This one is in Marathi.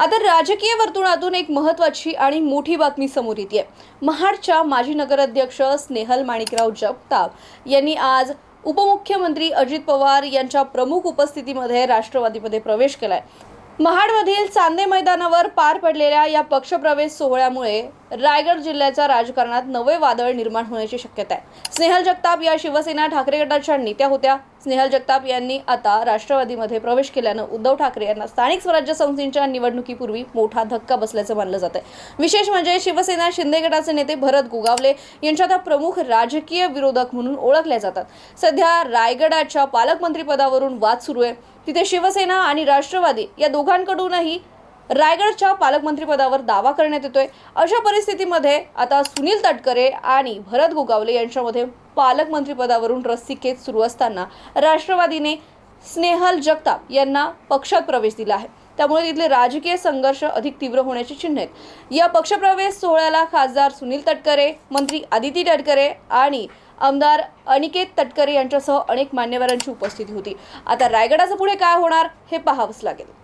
आता राजकीय वर्तुळातून एक महत्त्वाची आणि मोठी बातमी समोर येते। महाडच्या माजी नगराध्यक्ष स्नेहल माणिकराव जगताप यांनी आज उपमुख्यमंत्री अजित पवार यांच्या प्रमुख उपस्थितीमध्ये राष्ट्रवादीमध्ये प्रवेश केलाय। महाडमधील चांदे मैदानावर पार पडलेल्या या पक्षप्रवेश सोहळ्यामुळे रायगड जिल्ह्याच्या राजकारणात नवे वादळ निर्माण होण्याची शक्यता आहे। स्नेहल जगताप या शिवसेना ठाकरे गटाच्या नेत्या होत्या। स्नेहल जगताप यांनी आता राष्ट्रवादीमध्ये प्रवेश केल्यानं उद्धव ठाकरे यांना स्थानिक स्वराज्य संस्थांच्या निवडणुकीपूर्वी मोठा धक्का बसल्याचं मानलं जात आहे। विशेष म्हणजे शिवसेना शिंदे गटाचे नेते भरत गोगावले यांच्या प्रमुख राजकीय विरोधक म्हणून ओळखले जातात। सध्या रायगडाच्या पालकमंत्रीपदावरून वाद सुरू आहे। तिथे शिवसेना आणि राष्ट्रवादी या दोघांकडूनही रायगडच्या पालकमंत्रीपदावर दावा करण्यात येतोय। अशा परिस्थितीमध्ये आता सुनील तटकरे आणि भरत गोगावले यांच्यामध्ये पालकमंत्रीपदावरून रस्सीखेच सुरू असताना राष्ट्रवादीने स्नेहल जगताप यांना पक्षात प्रवेश दिला आहे। त्यामुळे तिथले राजकीय संघर्ष अधिक तीव्र होण्याची चिन्हे आहेत। या पक्षप्रवेश सोहळ्याला खासदार सुनील तटकरे, मंत्री आदिती तटकरे आणि आमदार अनिकेत तटकरे यांच्यासह अनेक मान्यवरांची उपस्थिती होती। आता रायगडाचं पुढे काय होणार हे पाहावंच लागेल।